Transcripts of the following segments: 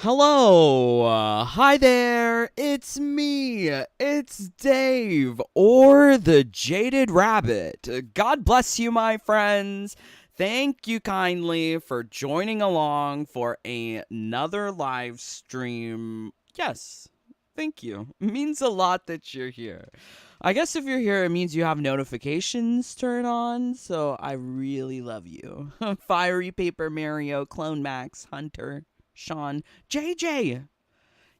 Hello, hi there, it's me, it's Dave, or the Jaded Rabbit. God bless you, my friends. Thank you kindly for joining along for another live stream. Yes, thank you. It means a lot that you're here. I guess if you're here, it means you have notifications turned on, so I really love you. Fiery Paper Mario, Clone Max, Hunter, Sean, JJ.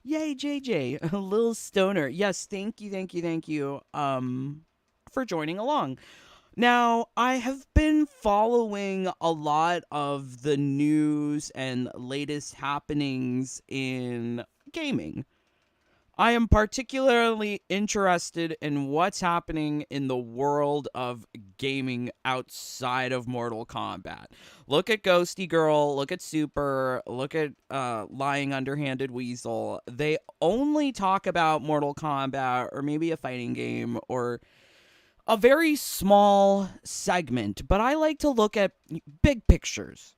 Yay, JJ. A little stoner. Yes, thank you, for joining along. Now, I have been following a lot of the news and latest happenings in gaming. I am particularly interested in what's happening in the world of gaming outside of Mortal Kombat. Look at Ghosty Girl, look at Super, look at Lying Underhanded Weasel. They only talk about Mortal Kombat or maybe a fighting game or a very small segment, but I like to look at big pictures.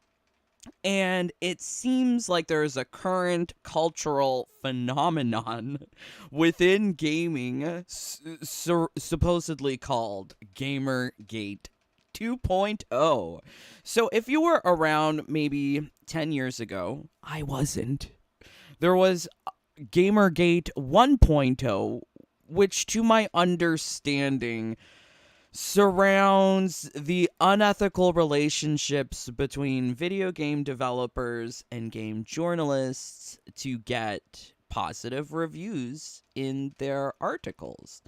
And it seems like there's a current cultural phenomenon within gaming supposedly called Gamergate 2.0. So if you were around maybe 10 years ago, I wasn't. There was Gamergate 1.0, which to my understanding surrounds the unethical relationships between video game developers and game journalists to get positive reviews in their articles.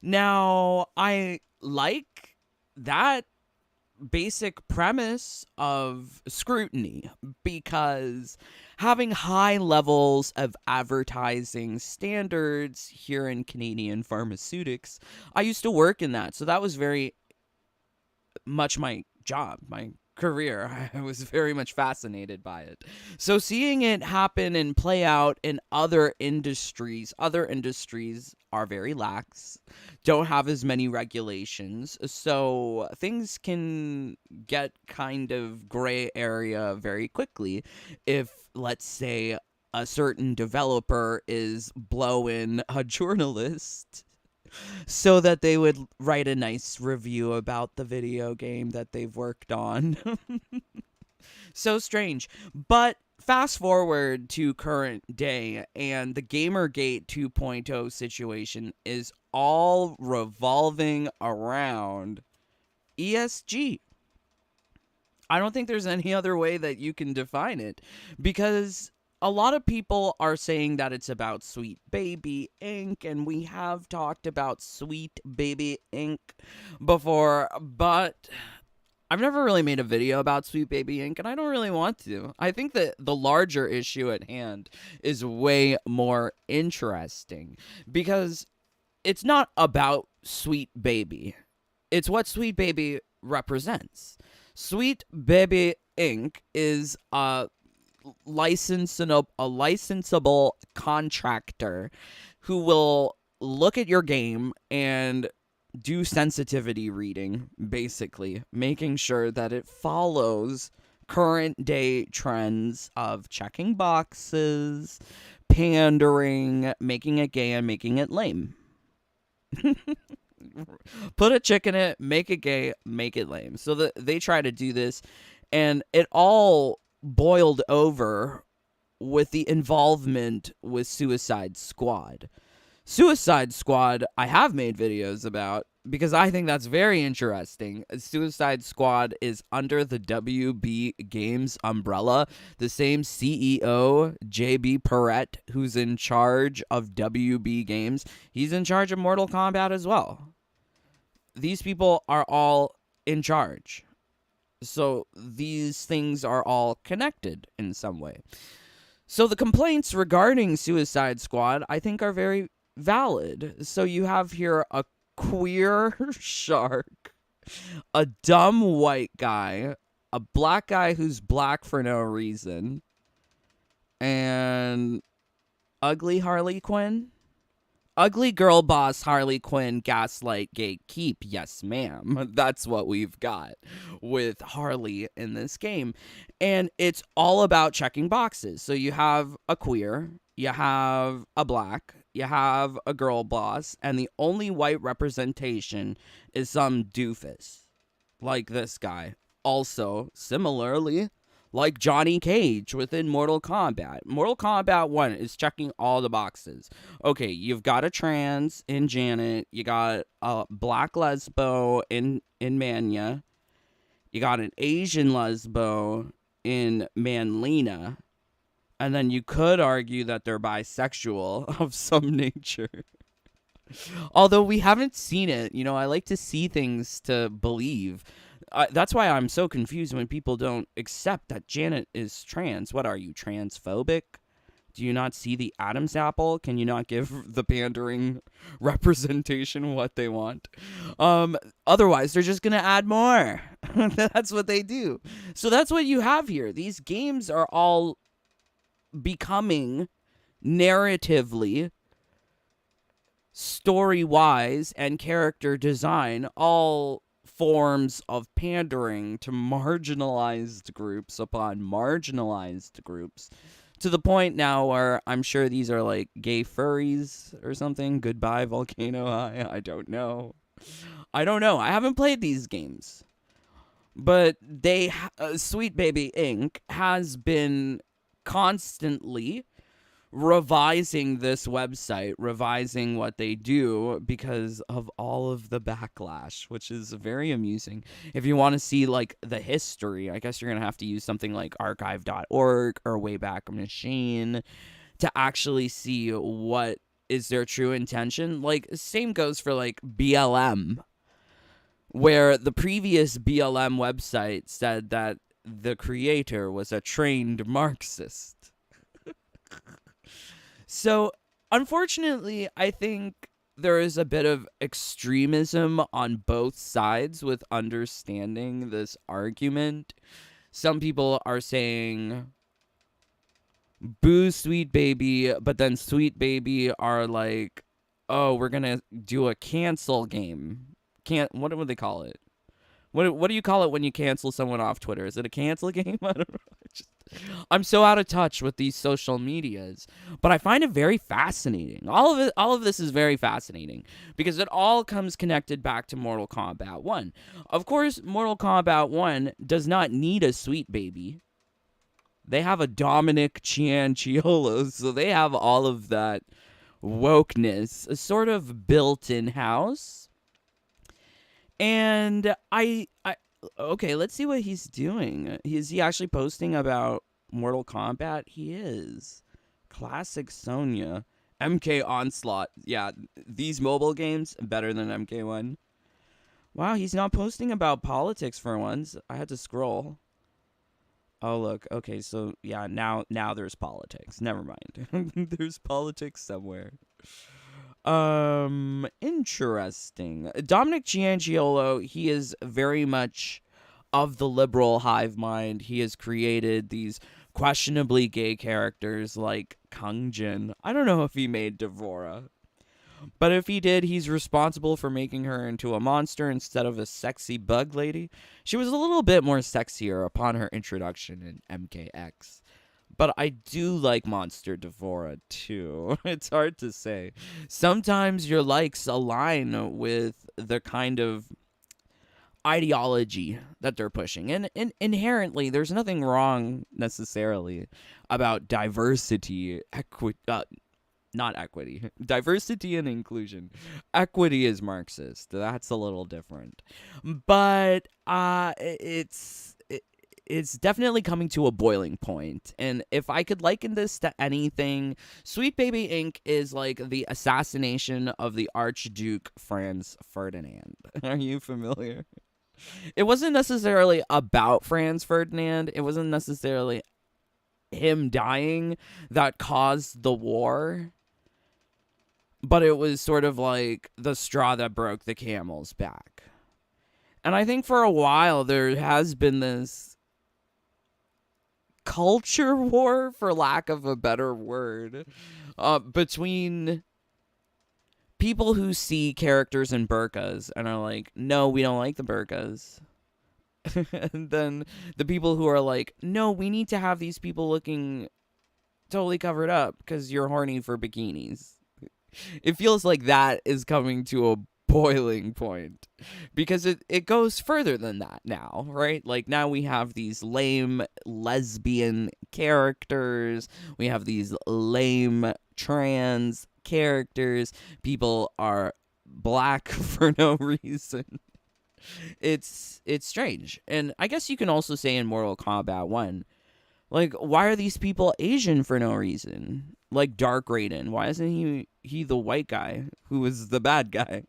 Now, I like that basic premise of scrutiny because having high levels of advertising standards here in Canadian pharmaceutics, I used to work in that. So that was very much my job, my career. I was very much fascinated by it. So seeing it happen and play out in other industries are very lax, don't have as many regulations. So things can get kind of gray area very quickly if, let's say, a certain developer is blowing a journalist so that they would write a nice review about the video game that they've worked on. So strange. But fast forward to current day, and the Gamergate 2.0 situation is all revolving around ESG. I don't think there's any other way that you can define it because a lot of people are saying that it's about Sweet Baby Inc. And we have talked about Sweet Baby Inc. before, but I've never really made a video about Sweet Baby Inc. and I don't really want to. I think that the larger issue at hand is way more interesting because it's not about Sweet Baby. It's what Sweet Baby represents. Sweet Baby Inc. is a licensable contractor who will look at your game and do sensitivity reading, basically, making sure that it follows current day trends of checking boxes, pandering, making it gay, and making it lame. Put a chick in it, make it gay, make it lame. So they try to do this, and it all boiled over with the involvement with Suicide Squad. Suicide Squad, I have made videos about because I think that's very interesting. Suicide Squad is under the WB Games umbrella. The same CEO, JB Perrette, who's in charge of WB Games, he's in charge of Mortal Kombat as well. These people are all in charge. So these things are all connected in some way. So the complaints regarding Suicide Squad, I think, are very valid. So you have here a queer shark, a dumb white guy, a black guy who's black for no reason, and ugly Harley Quinn. Ugly girl boss Harley Quinn gaslight gatekeep. Yes, ma'am. That's what we've got with Harley in this game. And it's all about checking boxes. So you have a queer, you have a black, you have a girl boss, and the only white representation is some doofus like this guy. Also, similarly, like Johnny Cage within Mortal Kombat. Mortal Kombat 1 is checking all the boxes. Okay, you've got a trans in Janet, you got a black lesbo in Mania, you got an Asian lesbo in Manlena, and then you could argue that they're bisexual of some nature. Although we haven't seen it, I like to see things to believe. That's why I'm so confused when people don't accept that Janet is trans. What are you, transphobic? Do you not see the Adam's apple? Can you not give the pandering representation what they want? Otherwise, they're just going to add more. That's what they do. So that's what you have here. These games are all becoming narratively, story-wise, and character design all forms of pandering to marginalized groups upon marginalized groups, to the point now where I'm sure these are like gay furries or something. Goodbye, Volcano High. I don't know. I haven't played these games. But Sweet Baby Inc. has been constantly revising this website, revising what they do because of all of the backlash, which is very amusing. If you want to see like the history, I guess you're going to have to use something like archive.org or Wayback Machine to actually see what is their true intention. Like, same goes for like BLM, where the previous BLM website said that the creator was a trained Marxist. So, unfortunately, I think there is a bit of extremism on both sides with understanding this argument. Some people are saying, boo Sweet Baby, but then Sweet Baby are like, oh, we're going to do a cancel game. What would they call it? What do you call it when you cancel someone off Twitter? Is it a cancel game? I don't know. I'm so out of touch with these social medias, but I find it very fascinating. All of this is very fascinating because it all comes connected back to Mortal Kombat 1. Of course, Mortal Kombat 1 does not need a Sweet Baby. They have a Dominic Cianciolo, so they have all of that wokeness sort of built in-house. And okay, let's see what he's doing. Is he actually posting about Mortal Kombat? He is. Classic Sonya. MK Onslaught. Yeah, these mobile games, better than MK1. Wow, he's not posting about politics for once. I had to scroll. Oh, look. Okay, so, yeah, now there's politics. Never mind. There's politics somewhere. Interesting. Dominic Giangiolo, he is very much of the liberal hive mind. He has created these questionably gay characters like Kung Jin. I don't know if he made Devora, but if he did, he's responsible for making her into a monster instead of a sexy bug lady. She was a little bit more sexier upon her introduction in MKX. But I do like Monster Devora, too. It's hard to say. Sometimes your likes align with the kind of ideology that they're pushing. And inherently, there's nothing wrong, necessarily, about diversity, not equity. Diversity and inclusion. Equity is Marxist. That's a little different. But it's definitely coming to a boiling point. And if I could liken this to anything, Sweet Baby Inc. is like the assassination of the Archduke Franz Ferdinand. Are you familiar? It wasn't necessarily about Franz Ferdinand. It wasn't necessarily him dying that caused the war. But it was sort of like the straw that broke the camel's back. And I think for a while there has been this culture war, for lack of a better word, between people who see characters in burqas and are like, no, we don't like the burqas. And then the people who are like, no, we need to have these people looking totally covered up because you're horny for bikinis. It feels like that is coming to a boiling point because it goes further than that now, right? Like now we have these lame lesbian characters. We have these lame trans characters. People are black for no reason. It's strange. And I guess you can also say in Mortal Kombat 1, like, why are these people Asian for no reason? Like Dark Raiden, why isn't he the white guy who was the bad guy?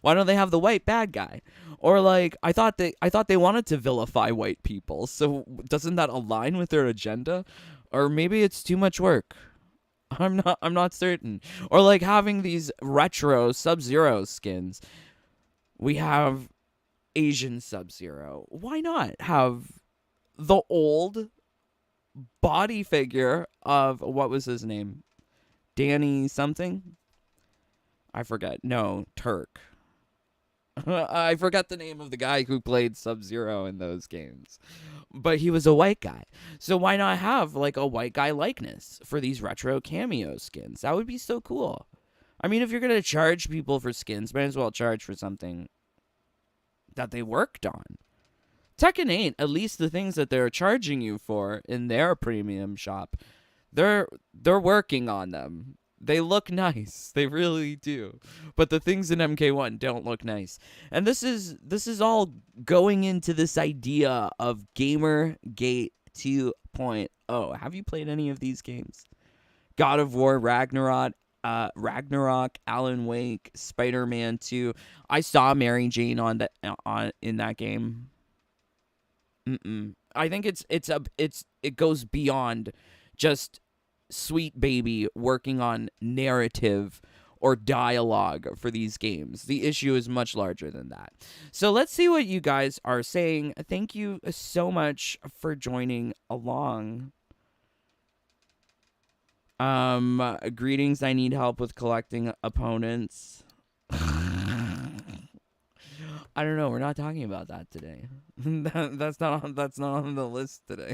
Why don't they have the white bad guy? Or like I thought they wanted to vilify white people. So doesn't that align with their agenda? Or maybe it's too much work. I'm not certain. Or like having these retro Sub-Zero skins. We have Asian Sub-Zero. Why not have the old body figure of, what was his name? Danny something? I forget. No, Turk. I forgot the name of the guy who played Sub-Zero in those games. But he was a white guy. So why not have like a white guy likeness for these retro cameo skins? That would be so cool. I mean, if you're going to charge people for skins, might as well charge for something that they worked on. Tekken 8, at least the things that they're charging you for in their premium shop, they're working on them. They look nice. They really do. But the things in MK1 don't look nice. And this is all going into this idea of Gamergate 2.0. Have you played any of these games? God of War, Ragnarok, Alan Wake, Spider-Man 2. I saw Mary Jane in that game. I think it goes beyond just Sweet Baby working on narrative or dialogue for these games. The issue is much larger than that. So let's see what you guys are saying. Thank you so much for joining along. Greetings, I need help with collecting opponents. I don't know. We're not talking about that today. That's not on the list today.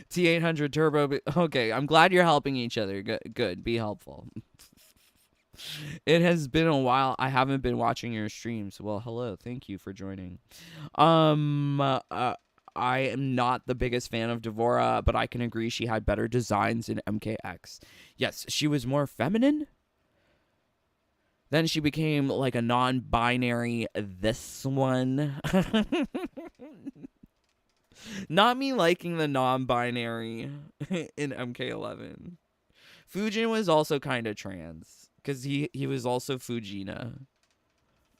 T800 Turbo. Okay, I'm glad you're helping each other. Good. Be helpful. It has been a while. I haven't been watching your streams. Well, hello. Thank you for joining. I am not the biggest fan of Devora, but I can agree she had better designs in MKX. Yes, she was more feminine. Then she became like a non-binary this one. Not me liking the non-binary in MK11. Fujin was also kind of trans because he was also Fujina.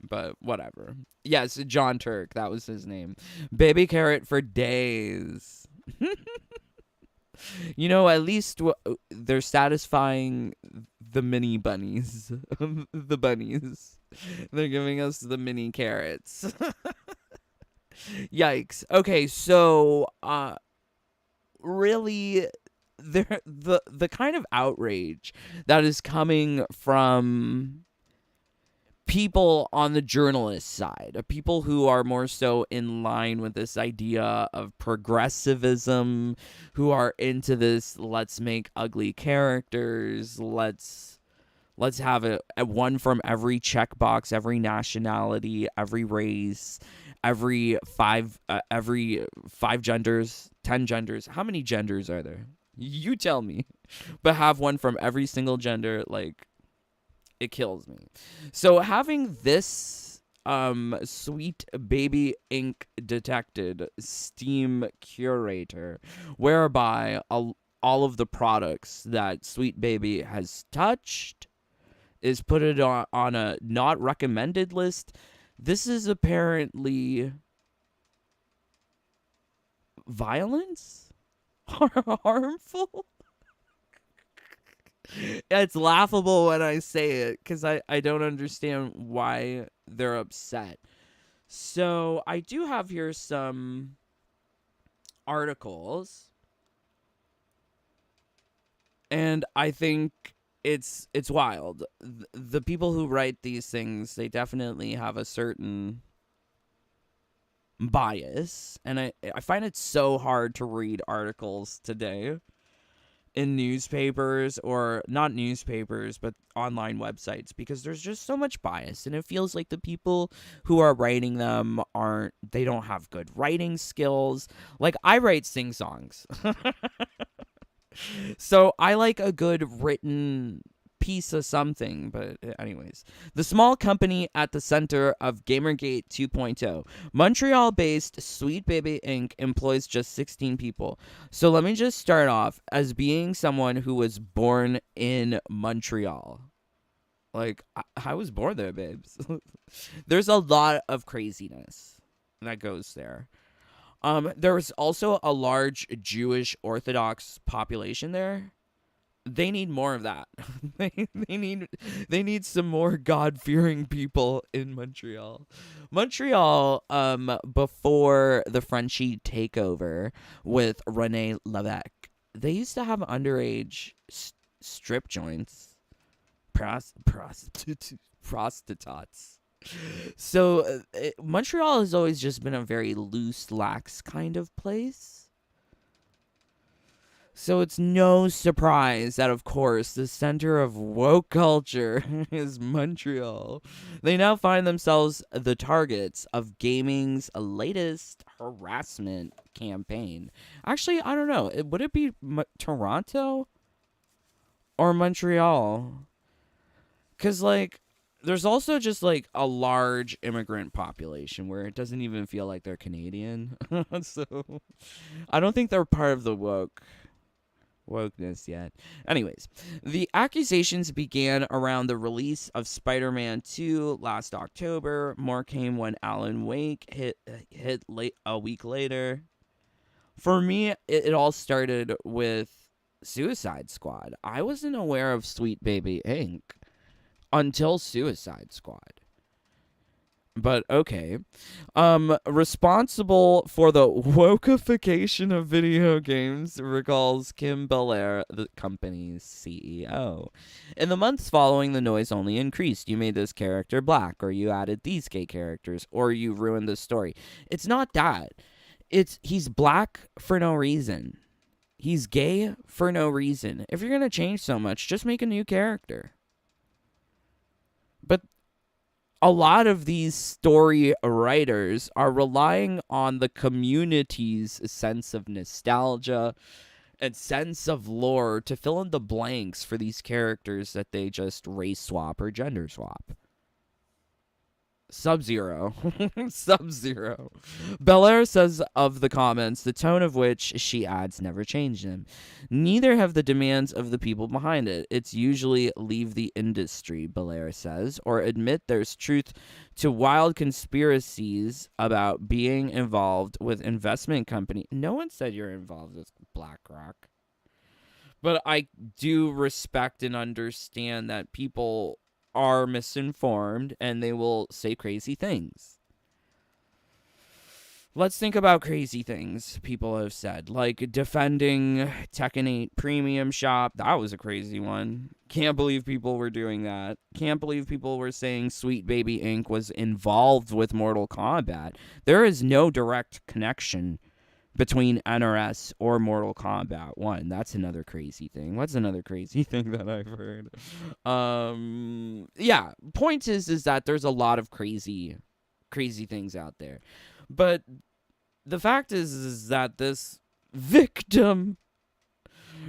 But whatever. Yes, John Turk, that was his name. Baby carrot for days. You know, at least they're satisfying the mini bunnies. The bunnies. They're giving us the mini carrots. Yikes. Okay, so really the kind of outrage that is coming from people on the journalist side, people who are more so in line with this idea of progressivism, who are into this let's make ugly characters, let's have a one from every checkbox, every nationality, every race, every five genders, 10 genders. How many genders are there? You tell me. But have one from every single gender, like, it kills me. So having this Sweet Baby Ink detected Steam curator, whereby all of the products that Sweet Baby has touched is put it on a not recommended list. This is apparently violence? Harmful? It's laughable when I say it because I don't understand why they're upset. So I do have here some articles. And I think it's wild. The people who write these things, they definitely have a certain bias, and I find it so hard to read articles today in newspapers, or not newspapers but online websites, because there's just so much bias, and it feels like the people who are writing them they don't have good writing skills. Like, I write sing songs. So I like a good written piece of something. But anyways, the small company at the center of Gamergate 2.0, Montreal-based Sweet Baby Inc. employs just 16 people. So let me just start off as being someone who was born in Montreal. Like, I was born there, babes. There's a lot of craziness that goes there. There was also a large Jewish Orthodox population there. They need more of that. they need some more God-fearing people in Montreal. Montreal, before the Frenchie takeover with Rene Levesque, they used to have underage strip joints, prostitutes. So Montreal has always just been a very loose, lax kind of place. So it's no surprise that, of course, the center of woke culture is Montreal. They now find themselves the targets of gaming's latest harassment campaign. Actually, I don't know. Would it be Toronto or Montreal? Because, like, there's also just, like, a large immigrant population where it doesn't even feel like they're Canadian. So I don't think they're part of the wokeness yet. Anyways, the accusations began around the release of Spider-Man 2 last October. More came when Alan Wake hit late a week later. For me, it all started with Suicide Squad. I wasn't aware of Sweet Baby Inc. until Suicide Squad. But okay. Responsible for the wokeification of video games, recalls Kim Belair, the company's CEO. In the months following, the noise only increased. You made this character black, or you added these gay characters, or you ruined the story. It's not that. He's black for no reason. He's gay for no reason. If you're going to change so much, just make a new character. But a lot of these story writers are relying on the community's sense of nostalgia and sense of lore to fill in the blanks for these characters that they just race swap or gender swap. Sub-Zero. Sub-Zero. Belair says of the comments, the tone of which, she adds, never changed them. Neither have the demands of the people behind it. It's usually leave the industry, Belair says, or admit there's truth to wild conspiracies about being involved with investment company. No one said you're involved with BlackRock. But I do respect and understand that people are misinformed and they will say crazy things. Let's think about crazy things people have said, like defending Tekken 8 Premium Shop. That was a crazy one. Can't believe people were doing that. Can't believe people were saying Sweet Baby Inc. was involved with Mortal Kombat. There is no direct connection between NRS or Mortal Kombat 1. That's another crazy thing. What's another crazy thing that I've heard? Yeah, point is that there's a lot of crazy things out there. But the fact is that this victim,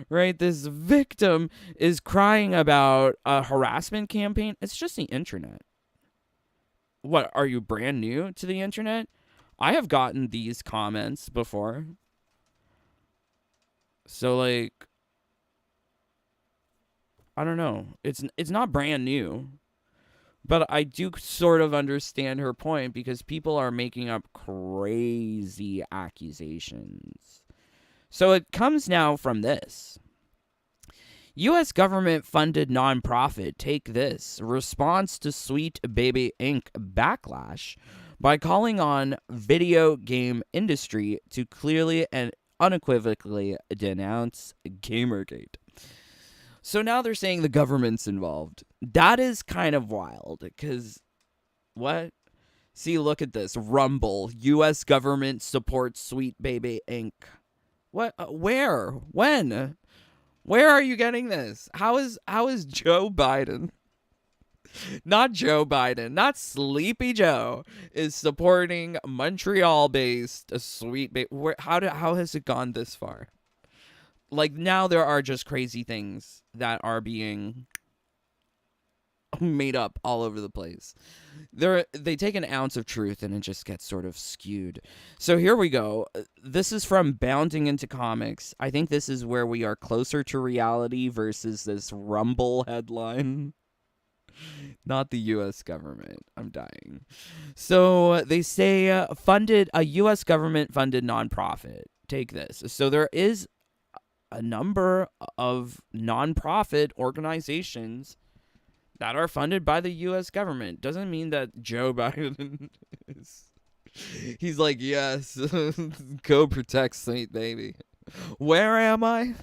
right, this victim is crying about a harassment campaign. It's just the internet. What, are you brand new to the internet? I have gotten these comments before. So, like, I don't know. It's not brand new. But I do sort of understand her point, because people are making up crazy accusations. So it comes now from this. U.S. government-funded nonprofit Take This responds to Sweet Baby Inc. backlash by calling on video game industry to clearly and unequivocally denounce Gamergate. So now they're saying the government's involved. That is kind of wild, because what? See, look at this. Rumble. U.S. government supports Sweet Baby Inc. What? Where? When? Where are you getting this? How is Joe Biden, not Joe Biden, not Sleepy Joe, is supporting Montreal-based Sweet Baby? How has it gone this far? Like, now there are just crazy things that are being made up all over the place. They take an ounce of truth and it just gets sort of skewed. So here we go. This is from Bounding into Comics. I think this is where we are closer to reality versus this Rumble headline. Not the U.S. government. I'm dying. So they say a U.S. government funded nonprofit. Take this. So there is a number of nonprofit organizations that are funded by the U.S. government. Doesn't mean that Joe Biden is... He's like, yes, go protect Sweet Baby. Where am I?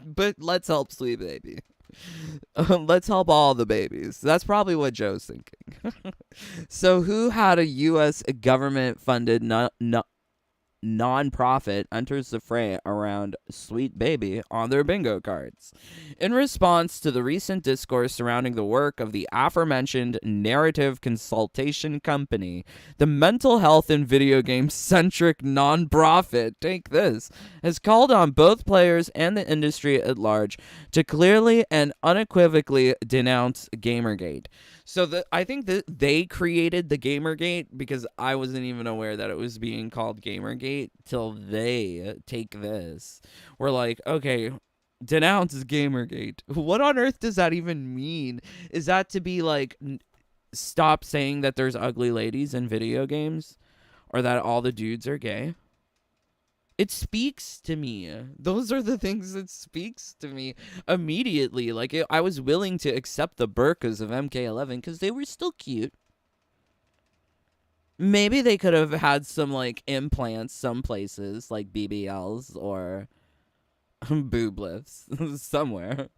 But let's help Sweet Baby. Let's help all the babies. That's probably what Joe's thinking. So who had a U.S. government-funded non-profit enters the fray around Sweet Baby on their bingo cards? In response to the recent discourse surrounding the work of the aforementioned narrative consultation company, the mental health and video game centric non-profit, take this, has called on both players and the industry at large to clearly and unequivocally denounce Gamergate. So I think that they created the Gamergate, because I wasn't even aware that it was being called Gamergate till they take this. We're like, okay, denounce Gamergate. What on earth does that even mean? Is that to be like, stop saying that there's ugly ladies in video games, or that all the dudes are gay? It speaks to me. Those are the things that speaks to me immediately. Like, I was willing to accept the burkas of MK11 because they were still cute. Maybe they could have had some, like, implants some places, like BBLs or boob lifts somewhere.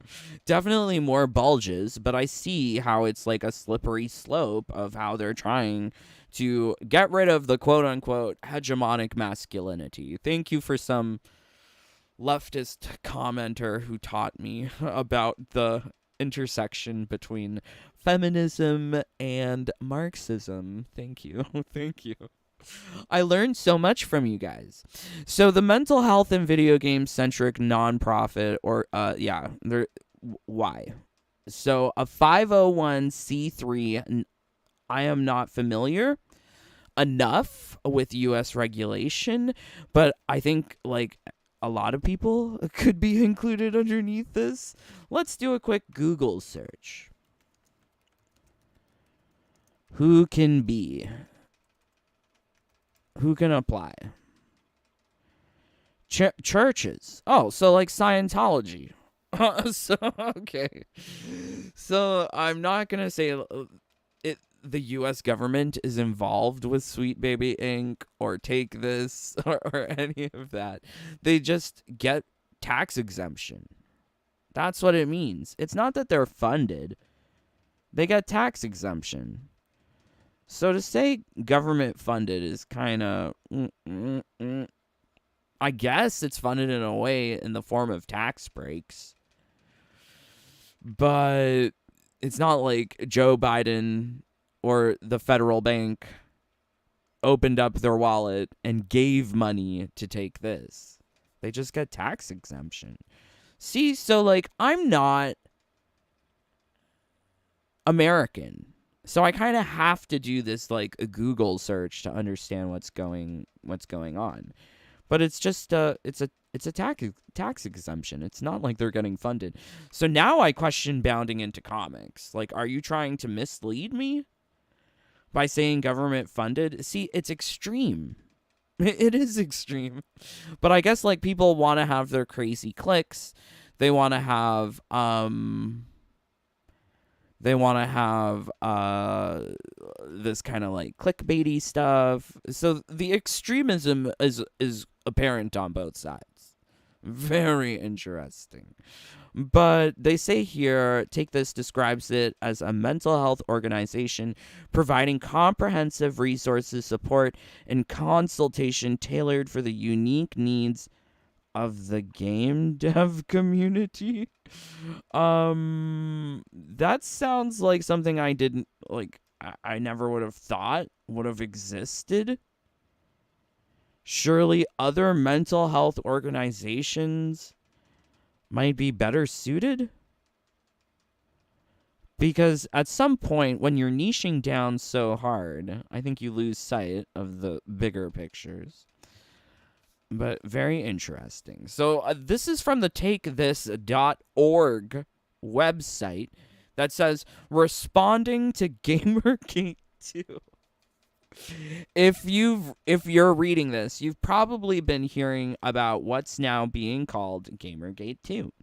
Definitely more bulges, but I see how it's like a slippery slope of how they're trying to get rid of the quote-unquote hegemonic masculinity. Thank you for some leftist commenter who taught me about the intersection between feminism and Marxism. Thank you. Thank you. I learned so much from you guys. So the mental health and video game centric nonprofit, or why? So a 501c3. I am not familiar enough with U.S. regulation, but I think like a lot of people could be included underneath this. Let's do a quick Google search. Who can be? Who can apply? Churches. Oh, so like Scientology. So, okay. So I'm not going to say the U.S. government is involved with Sweet Baby Inc. or Take This or any of that. They just get tax exemption. That's what it means. It's not that they're funded. They get tax exemption. So to say government funded is kind of, I guess it's funded in a way in the form of tax breaks. But it's not like Joe Biden or the federal bank opened up their wallet and gave money to Take This. They just get tax exemption. See, so like I'm not American. So I kind of have to do this like a Google search to understand what's going on. But it's just it's a tax exemption. It's not like they're getting funded. So now I question Bounding into Comics. Like, are you trying to mislead me by saying government funded? See, it's extreme. It is extreme. But I guess like people want to have their crazy clicks. They want to have this kind of like clickbaity stuff. So the extremism is apparent on both sides. Very interesting. But they say here, Take This describes it as a mental health organization providing comprehensive resources, support, and consultation tailored for the unique needs of the game dev community. That sounds like something I didn't like. I never would have thought would have existed. Surely other mental health organizations might be better suited? Because at some point, when you're niching down so hard, I think you lose sight of the bigger pictures. But very interesting. So this is from the takethis.org website that says, responding to Gamergate 2. If you're reading this, you've probably been hearing about what's now being called Gamergate 2.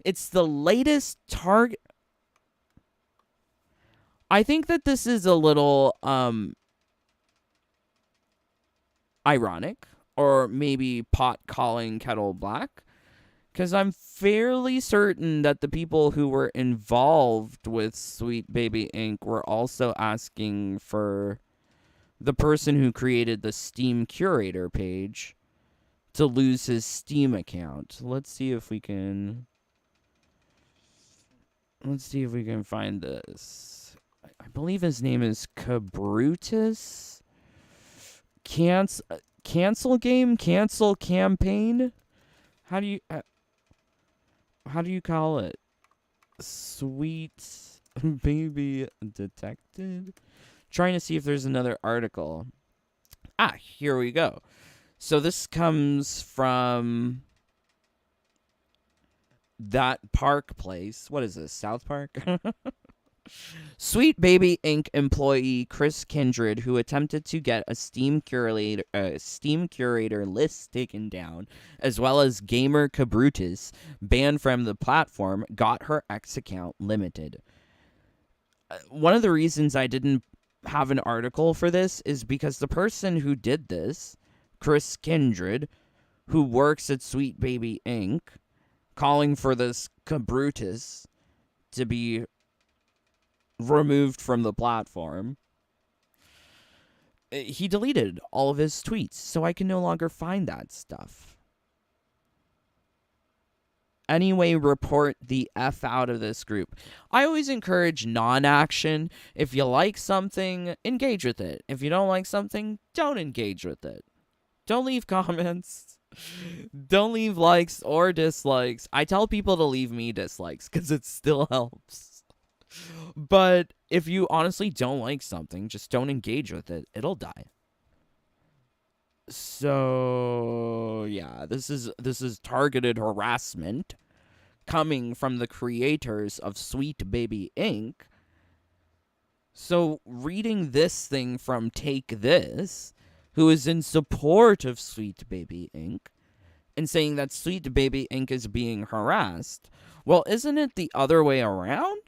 It's the latest target. I think that this is a little ironic, or maybe pot calling kettle black, because I'm fairly certain that the people who were involved with Sweet Baby Inc. were also asking for the person who created the Steam curator page to lose his Steam account. Let's see if we can find this. I believe his name is Cabrutus. Cancel game? Cancel campaign? How do you call it? Sweet Baby Detected? Trying to see if there's another article. Here we go. So this comes from that park place. What is this? South Park? Sweet Baby Inc. employee Chris Kindred, who attempted to get a Steam curator list taken down, as well as gamer Cabrutus banned from the platform, got her X account limited. One of the reasons I didn't have an article for this is because the person who did this, Chris Kindred, who works at Sweet Baby Inc., calling for this Cabrutus to be removed from the platform, he deleted all of his tweets, so I can no longer find that stuff. Anyway, report the F out of this group. I always encourage non-action. If you like something, engage with it. If you don't like something, don't engage with it. Don't leave comments. Don't leave likes or dislikes. I tell people to leave me dislikes because it still helps. But if you honestly don't like something, just don't engage with it. It'll die. So, yeah, this is targeted harassment coming from the creators of Sweet Baby Inc. So, reading this thing from Take This, who is in support of Sweet Baby Inc., and saying that Sweet Baby Inc. is being harassed, well, isn't it the other way around?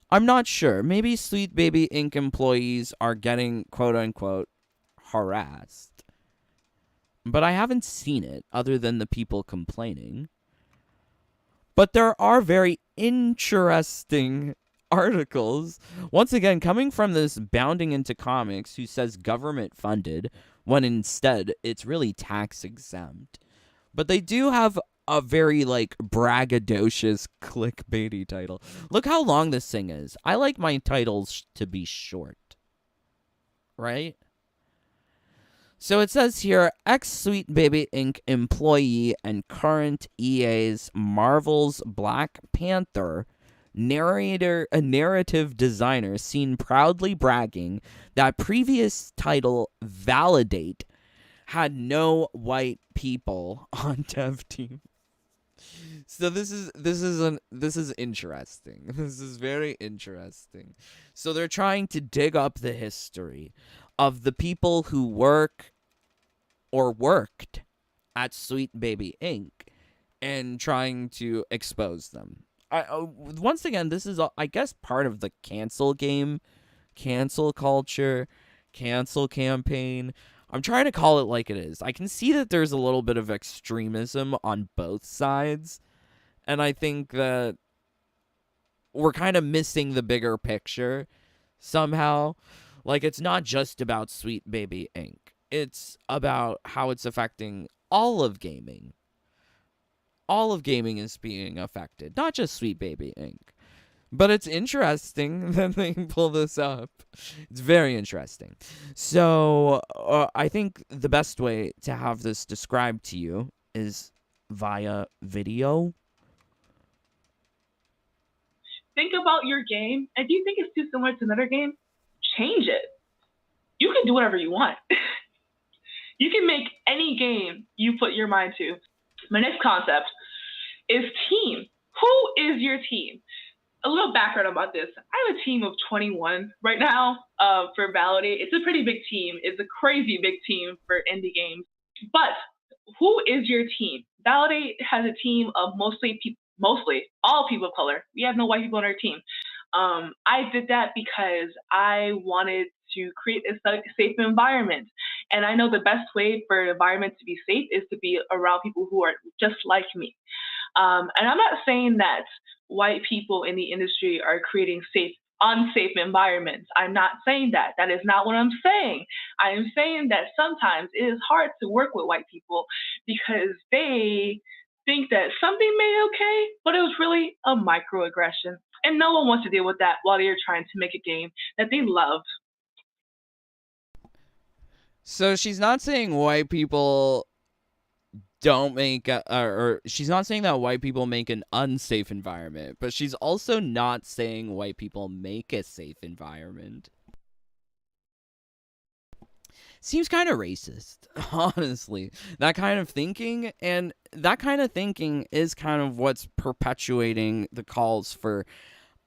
I'm not sure. Maybe Sweet Baby Inc. employees are getting quote-unquote harassed. But I haven't seen it other than the people complaining. But there are very interesting articles, once again, coming from this Bounding Into Comics, who says government funded, when instead it's really tax exempt. But they do have a very, braggadocious clickbaity title. Look how long this thing is. I like my titles to be short. Right? So it says here, ex-Sweet Baby Inc. employee and current EA's Marvel's Black Panther narrative designer seen proudly bragging that previous title Validate had no white people on dev team. So this is interesting. This is very interesting. So they're trying to dig up the history of the people who work or worked at Sweet Baby Inc. and trying to expose them. Once again, this is, I guess, part of the cancel game, cancel culture, cancel campaign. I'm trying to call it like it is. I can see that there's a little bit of extremism on both sides, and I think that we're kind of missing the bigger picture somehow. Like, it's not just about Sweet Baby Inc. It's about how it's affecting all of gaming. All of gaming is being affected, not just Sweet Baby Inc. But it's interesting that they pull this up. It's very interesting. So I think the best way to have this described to you is via video. Think about your game, and do you think it's too similar to another game? Change it. You can do whatever you want. You can make any game you put your mind to. My next concept is team. Who is your team? A little background about this. I have a team of 21 right now for Validate. It's a pretty big team. It's a crazy big team for indie games. But who is your team? Validate has a team of mostly all people of color. We have no white people on our team. I did that because I wanted to create a safe environment. And I know the best way for an environment to be safe is to be around people who are just like me. And I'm not saying that white people in the industry are creating unsafe environments. I'm not saying that. That is not what I'm saying. I am saying that sometimes it is hard to work with white people because they think that something made okay, but it was really a microaggression. And no one wants to deal with that while they're trying to make a game that they love. So she's not saying white people don't make or she's not saying that white people make an unsafe environment, but she's also not saying white people make a safe environment. Seems kind of racist, honestly. That kind of thinking, and that kind of thinking is kind of what's perpetuating the calls for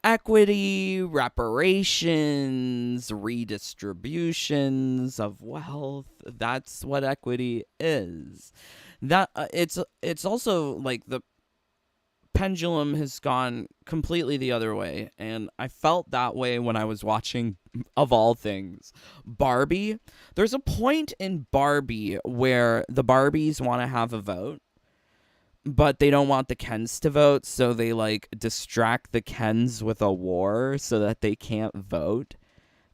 equity, reparations, redistributions of wealth. That's what equity is. That it's also like the pendulum has gone completely the other way, and I felt that way when I was watching, of all things, Barbie. There's a point in Barbie where the Barbies want to have a vote, but they don't want the Kens to vote, so they like distract the Kens with a war so that they can't vote,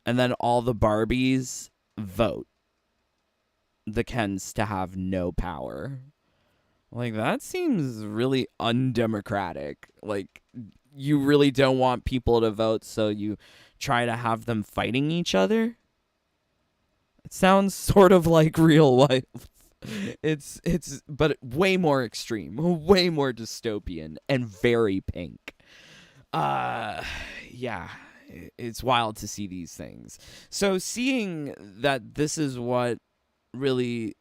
and then all the Barbies vote the Kens to have no power. Like, that seems really undemocratic. Like, you really don't want people to vote, so you try to have them fighting each other? It sounds sort of like real life. It's but way more extreme, way more dystopian, and very pink. Yeah, it's wild to see these things. So seeing that this is what really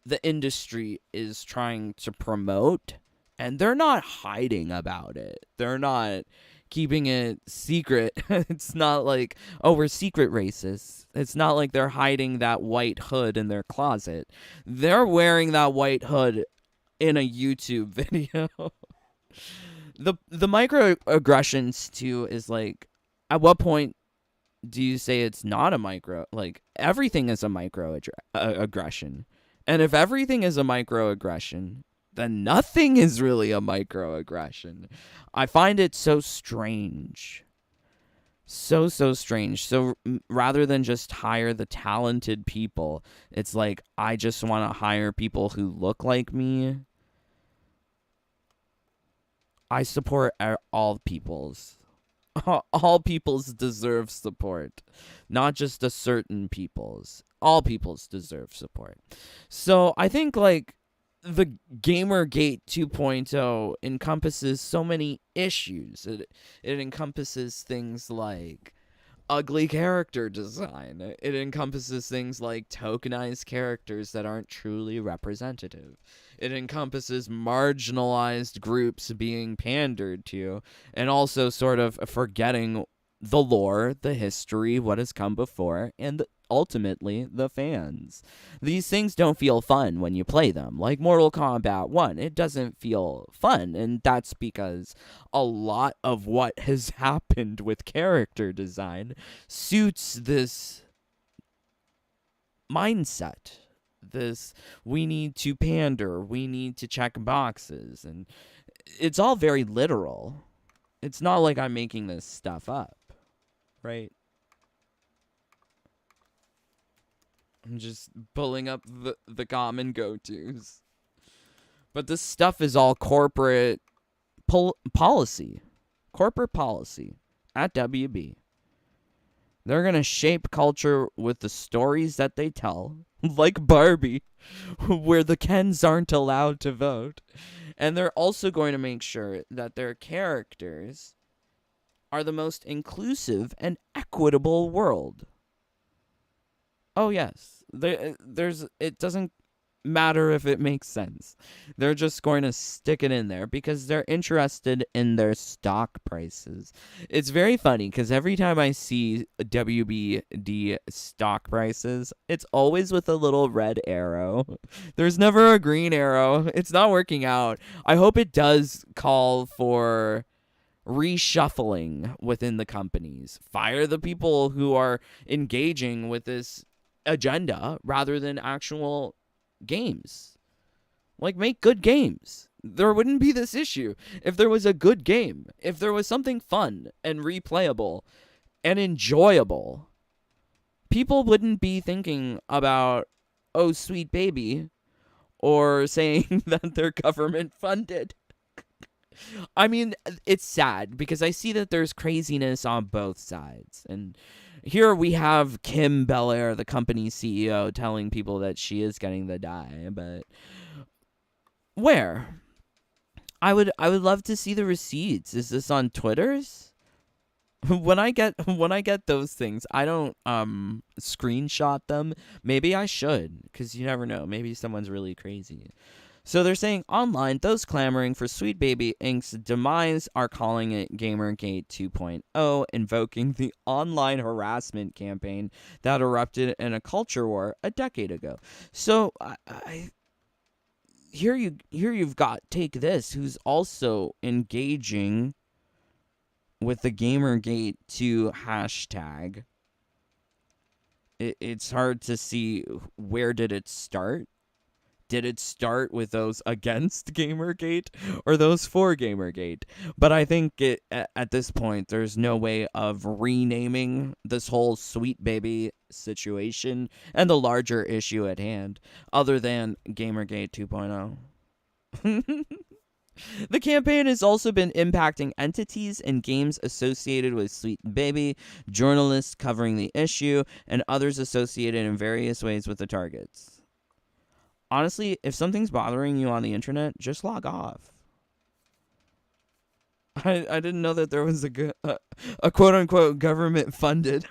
the industry is trying to promote, and they're not hiding about it. They're not keeping it secret. It's not like, oh, we're secret racists. It's not like they're hiding that white hood in their closet. They're wearing that white hood in a YouTube video. The microaggressions too is like, at what point do you say it's not a micro? Like, everything is a microaggression. And if everything is a microaggression, then nothing is really a microaggression. I find it so strange. So strange. So rather than just hire the talented people, it's like, I just want to hire people who look like me. I support all peoples. All peoples deserve support, not just a certain peoples. All peoples deserve support. So I think like the Gamergate 2.0 encompasses so many issues. It encompasses things like ugly character design. It encompasses things like tokenized characters that aren't truly representative. It encompasses marginalized groups being pandered to, and also sort of forgetting the lore, the history, what has come before, and ultimately the fans. These things don't feel fun when you play them. Like Mortal Kombat 1, it doesn't feel fun, and that's because a lot of what has happened with character design suits this mindset. This, we need to pander, we need to check boxes, and it's all very literal. It's not like I'm making this stuff up, right? I'm just pulling up the common go-tos. But this stuff is all corporate policy. Corporate policy at WB. They're going to shape culture with the stories that they tell, like Barbie, where the Kens aren't allowed to vote. And they're also going to make sure that their characters are the most inclusive and equitable world. Oh, yes. It doesn't matter if it makes sense. They're just going to stick it in there because they're interested in their stock prices. It's very funny because every time I see WBD stock prices, it's always with a little red arrow. There's never a green arrow. It's not working out. I hope it does call for reshuffling within the companies. Fire the people who are engaging with this agenda rather than actual games. Like, make good games. There wouldn't be this issue if there was a good game, if there was something fun and replayable and enjoyable. People wouldn't be thinking about, oh, sweet baby, or saying that they're government funded. I mean, it's sad because I see that there's craziness on both sides. And here we have Kim Belair, the company CEO, telling people that she is getting the die. But where? I would love to see the receipts. Is this on Twitter's? When I get those things, I don't screenshot them. Maybe I should, because you never know. Maybe someone's really crazy. So they're saying online, those clamoring for Sweet Baby Inc.'s demise are calling it Gamergate 2.0, invoking the online harassment campaign that erupted in a culture war a decade ago. So here you've got Take This, who's also engaging with the Gamergate 2 hashtag. It's hard to see where did it start. Did it start with those against Gamergate or those for Gamergate? But I think at this point, there's no way of renaming this whole Sweet Baby situation and the larger issue at hand other than Gamergate 2.0. The campaign has also been impacting entities and games associated with Sweet Baby, journalists covering the issue, and others associated in various ways with the targets. Honestly, if something's bothering you on the internet, just log off. I didn't know that there was a quote-unquote government-funded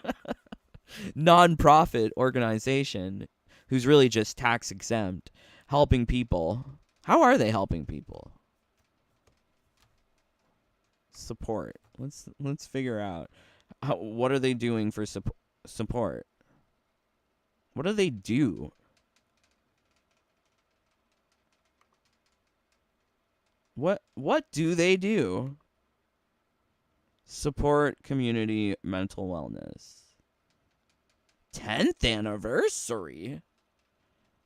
non-profit organization who's really just tax-exempt, helping people. How are they helping people? Support. Let's figure out. What are they doing for support? What do they do? What do they do? Support community mental wellness. 10th anniversary?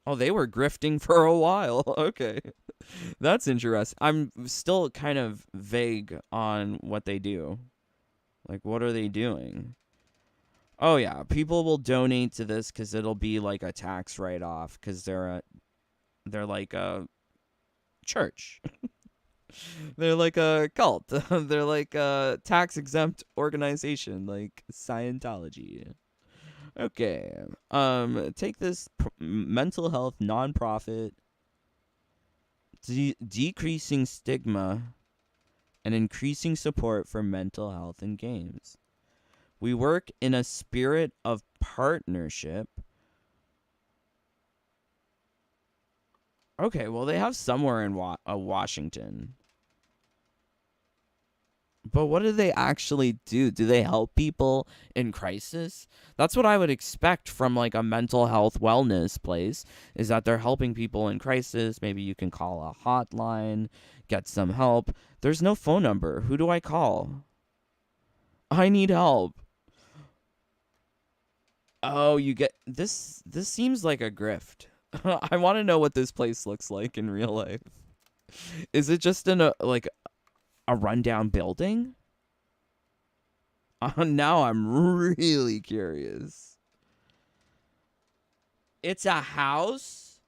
Oh, they were grifting for a while. Okay. That's interesting. I'm still kind of vague on what they do. Like, what are they doing? Oh, yeah. People will donate to this because it'll be like a tax write-off because they're like a church. They're like a cult. They're like a tax-exempt organization like Scientology. Okay. Take This mental health nonprofit decreasing stigma and increasing support for mental health in games. We work in a spirit of partnership. Okay, well, they have somewhere in Washington. But what do they actually do? Do they help people in crisis? That's what I would expect from like a mental health wellness place, is that they're helping people in crisis. Maybe you can call a hotline, get some help. There's no phone number. Who do I call? I need help. Oh, you get this. This seems like a grift. I want to know what this place looks like in real life. Is it just in a like a rundown building? Now I'm really curious. It's a house?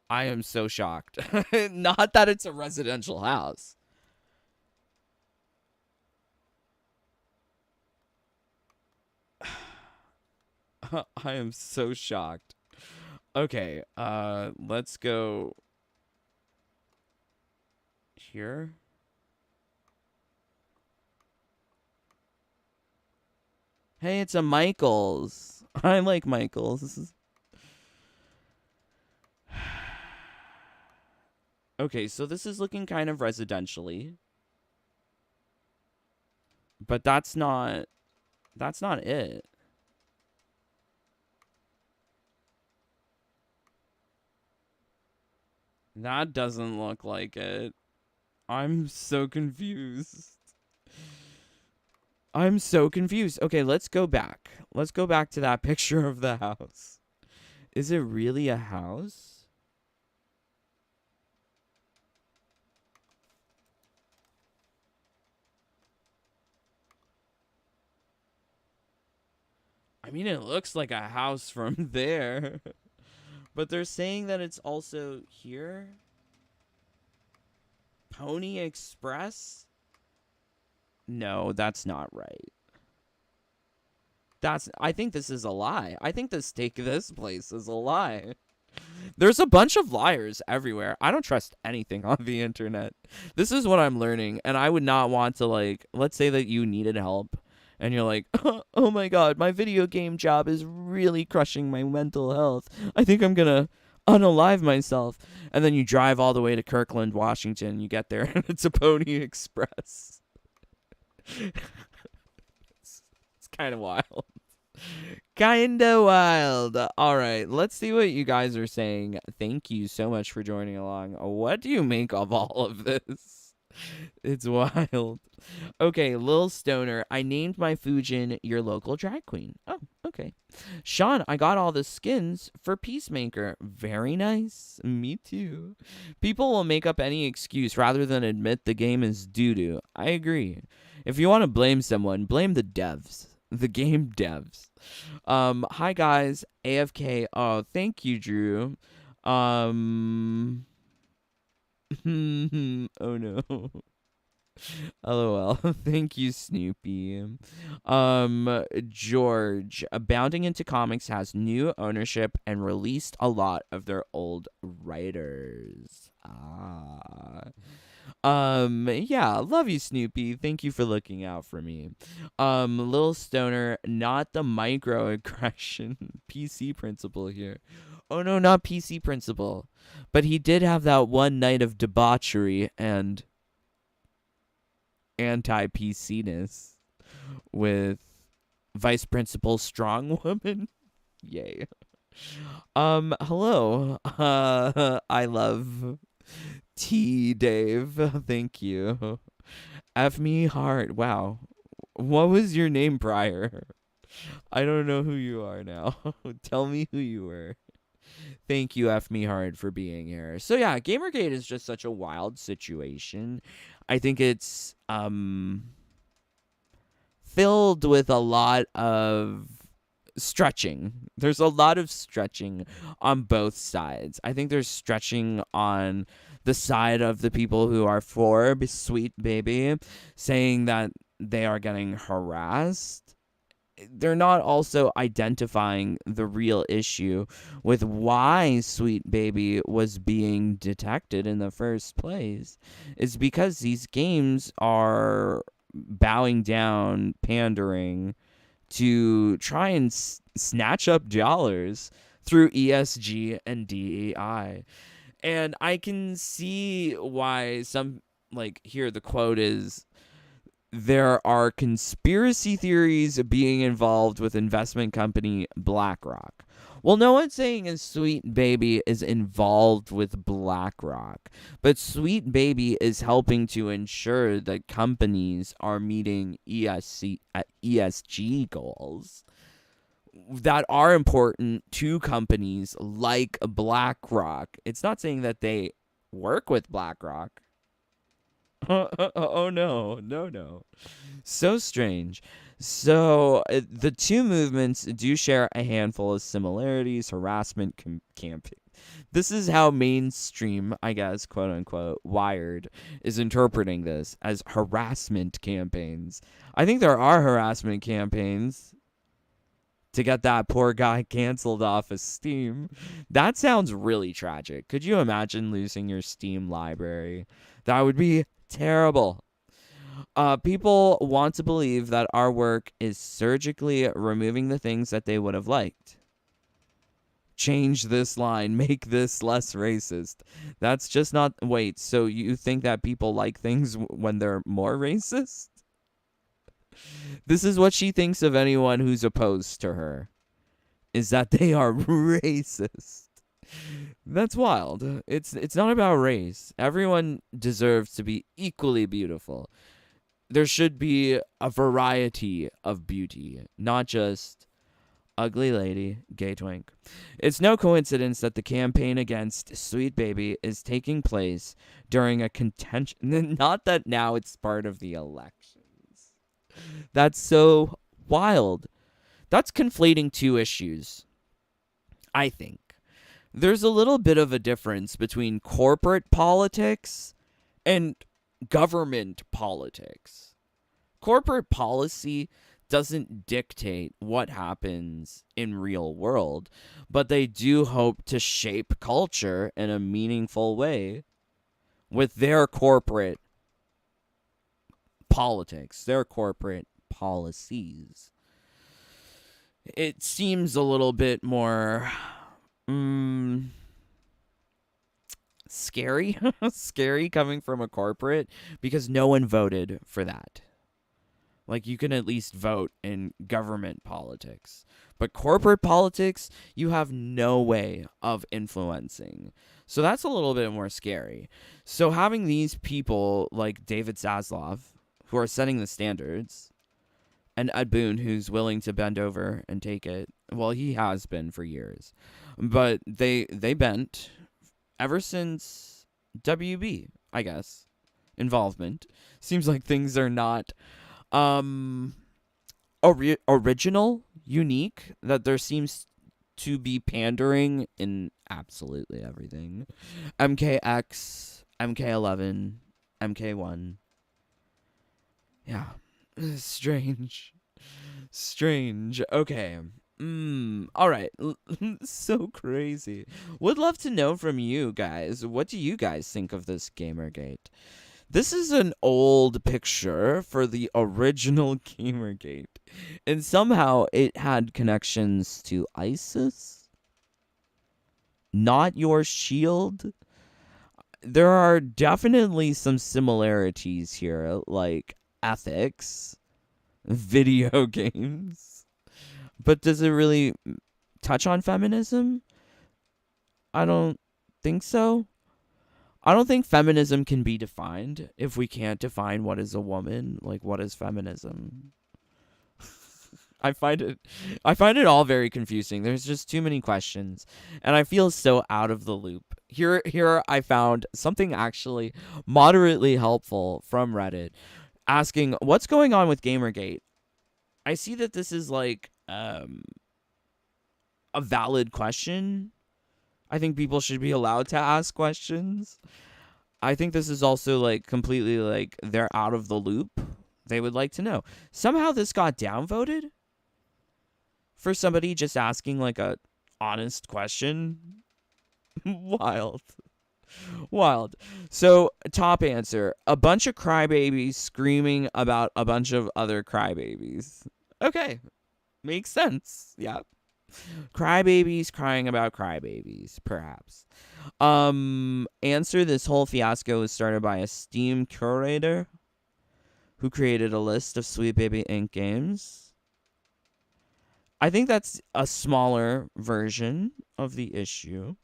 I am so shocked. Not that it's a residential house. I am so shocked. Okay, let's go here. Hey, it's a Michaels. I like Michaels. Okay, so this is looking kind of residentially. But that's not it. That doesn't look like it. I'm so confused. I'm so confused. Okay, let's go back. Let's go back to that picture of the house. Is it really a house? I mean, it looks like a house from there. But they're saying that it's also here. Pony Express? No, that's not right. I think this is a lie. I think this place is a lie. There's a bunch of liars everywhere. I don't trust anything on the internet. This is what I'm learning, and I would not want to, like, let's say that you needed help and you're like, "Oh my god, my video game job is really crushing my mental health. I think I'm going to unalive myself." And then you drive all the way to Kirkland, Washington. You get there and it's a Pony Express. It's kind of wild. Kinda wild. All right, let's see what you guys are saying. Thank you so much for joining along. What do you make of all of this? It's wild. Okay, Lil Stoner, I named my Fujin your local drag queen. Oh, okay. Sean, I got all the skins for Peacemaker. Very nice. Me too. People will make up any excuse rather than admit the game is doo-doo. I agree. If you want to blame someone, blame the devs. The game devs. Hi guys, AFK. Oh, thank you, Drew. Oh no. LOL. Thank you, Snoopy. George. Bounding into Comics has new ownership and released a lot of their old writers. Yeah, love you, Snoopy. Thank you for looking out for me. Lil Stoner, not the microaggression PC principal here. Oh no, not PC principal. But he did have that one night of debauchery and anti-PC-ness with Vice Principal Strong Woman. Yay. Hello. I love T Dave. Thank you. F me hard. Wow. What was your name prior? I don't know who you are now. Tell me who you were. Thank you, F me hard, for being here. So yeah, Gamergate is just such a wild situation. I think it's filled with a lot of stretching. There's a lot of stretching on both sides. I think there's stretching on the side of the people who are for Sweet Baby, saying that they are getting harassed. They're not also identifying the real issue with why Sweet Baby was being detected in the first place. It's because these games are bowing down, pandering to try and snatch up dollars through ESG and DEI. And I can see why some, like, here the quote is, there are conspiracy theories being involved with investment company BlackRock. Well, no one's saying a Sweet Baby is involved with BlackRock, but Sweet Baby is helping to ensure that companies are meeting ESG goals that are important to companies like BlackRock. It's not saying that they work with BlackRock. Oh no, no. So strange. So the two movements do share a handful of similarities. Harassment campaign. This is how mainstream, I guess, quote unquote, Wired is interpreting this as harassment campaigns. I think there are harassment campaigns to get that poor guy canceled off of Steam. That sounds really tragic. Could you imagine losing your Steam library? That would be terrible. People want to believe that our work is surgically removing the things that they would have liked. Change this line, make this less racist. That's just not. Wait, so you think that people like things when they're more racist? This is what she thinks of anyone who's opposed to her, is that they are racist. That's wild. It's not about race. Everyone deserves to be equally beautiful. There should be a variety of beauty, not just ugly lady, gay twink. It's no coincidence that the campaign against Sweet Baby is taking place during a contention. Not that now it's part of the elections. That's so wild. That's conflating two issues, I think. There's a little bit of a difference between corporate politics and government politics. Corporate policy doesn't dictate what happens in real world, but they do hope to shape culture in a meaningful way with their corporate politics, their corporate policies. It seems a little bit more scary. Scary coming from a corporate, because no one voted for that. Like, you can at least vote in government politics. But corporate politics, you have no way of influencing. So that's a little bit more scary. So having these people like David Zaslav, who are setting the standards, and Ed Boon, who's willing to bend over and take it. Well, he has been for years. But they bent ever since WB, I guess, involvement. Seems like things are not original, unique, that there seems to be pandering in absolutely everything. MKX, MK11, MK1. Yeah. Strange. Okay. All right. So crazy. Would love to know from you guys. What do you guys think of this Gamergate? This is an old picture for the original Gamergate, and somehow it had connections to ISIS. Not your shield. There are definitely some similarities here, like ethics, video games. But does it really touch on feminism? I don't think so. I don't think feminism can be defined if we can't define what is a woman. Like, what is feminism? I find it all very confusing. There's just too many questions, and I feel so out of the loop. Here I found something actually moderately helpful from Reddit, asking what's going on with Gamergate. I see that this is like a valid question. I think people should be allowed to ask questions. I think this is also like completely like they're out of the loop. They would like to know. Somehow this got downvoted for somebody just asking like a honest question. Wild. So, top answer. A bunch of crybabies screaming about a bunch of other crybabies. Okay. Makes sense. Yeah. Crybabies crying about crybabies, perhaps. Answer. This whole fiasco was started by a Steam curator who created a list of Sweet Baby Inc. games. I think that's a smaller version of the issue.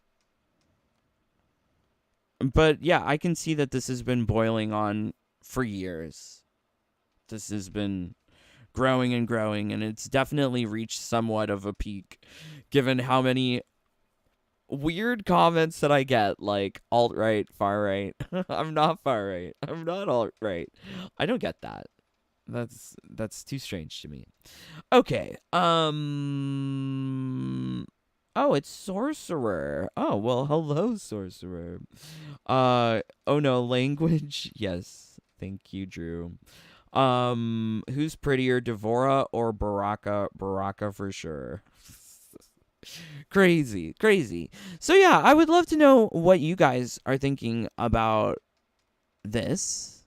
But yeah, I can see that this has been boiling on for years. This has been growing and growing, and it's definitely reached somewhat of a peak given how many weird comments that I get, like alt right, far right. I'm not far right. I'm not alt right. I don't get that. That's too strange to me. Okay. Oh, it's Sorcerer. Oh, well, hello, Sorcerer. Oh no, language. Yes. Thank you, Drew. Who's prettier, Devora or Baraka? Baraka for sure. Crazy, crazy. So yeah, I would love to know what you guys are thinking about this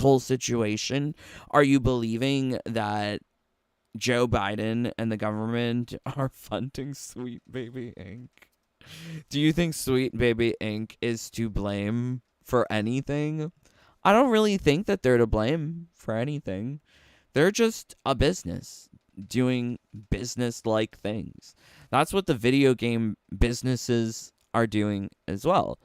whole situation. Are you believing that Joe Biden and the government are funding Sweet Baby Inc? Do you think Sweet Baby Inc is to blame for anything? I don't really think that they're to blame for anything. They're just a business doing business like things. That's what the video game businesses are doing as well.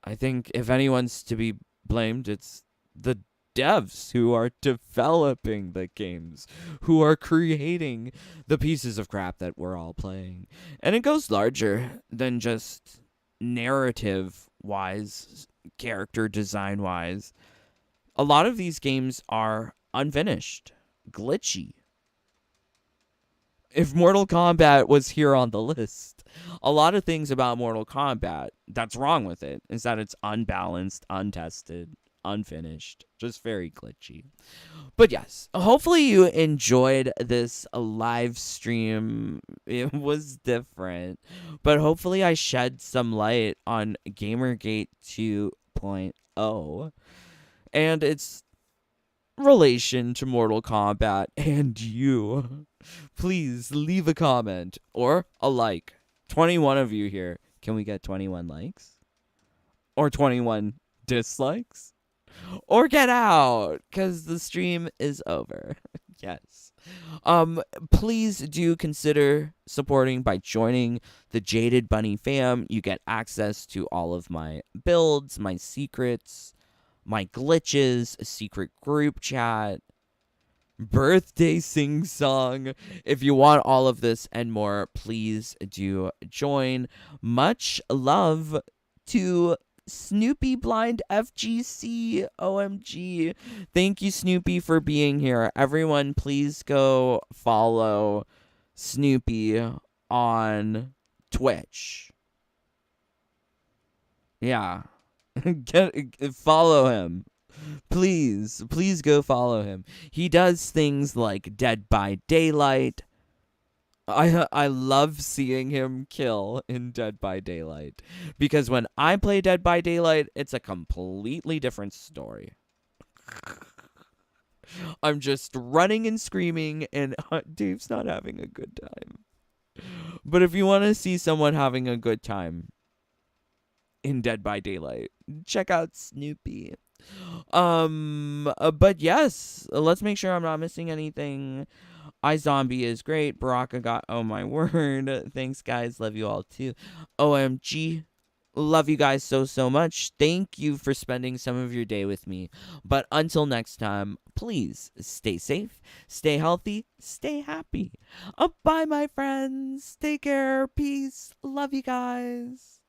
I think if anyone's to be blamed, it's the devs who are developing the games, who are creating the pieces of crap that we're all playing. And it goes larger than just narrative wise, character design wise. A lot of these games are unfinished, glitchy. If Mortal Kombat was here on the list, a lot of things about Mortal Kombat that's wrong with it is that it's unbalanced, untested, unfinished, just very glitchy. But yes, hopefully you enjoyed this live stream. It was different, but hopefully I shed some light on Gamergate 2.0 and its relation to Mortal Kombat and you. Please leave a comment or a like. 21 of you here. Can we get 21 likes? Or 21 dislikes? Or get out, because the stream is over. Yes. Please do consider supporting by joining the Jaded Bunny fam. You get access to all of my builds, my secrets, my glitches, a secret group chat, birthday sing song. If you want all of this and more, please do join. Much love to Snoopy Blind FGC. OMG. Thank you, Snoopy, for being here. Everyone, please go follow Snoopy on Twitch. Yeah. Follow him. Please go follow him. He does things like Dead by Daylight. I love seeing him kill in Dead by Daylight because when I play Dead by Daylight, it's a completely different story. I'm just running and screaming and Dave's not having a good time. But if you want to see someone having a good time in Dead by Daylight, check out Snoopy. But yes, let's make sure I'm not missing anything. iZombie is great. Baraka got, oh my word. Thanks, guys. Love you all too. OMG. Love you guys so much. Thank you for spending some of your day with me. But until next time, please stay safe, stay healthy, stay happy. Bye, my friends. Take care. Peace. Love you guys.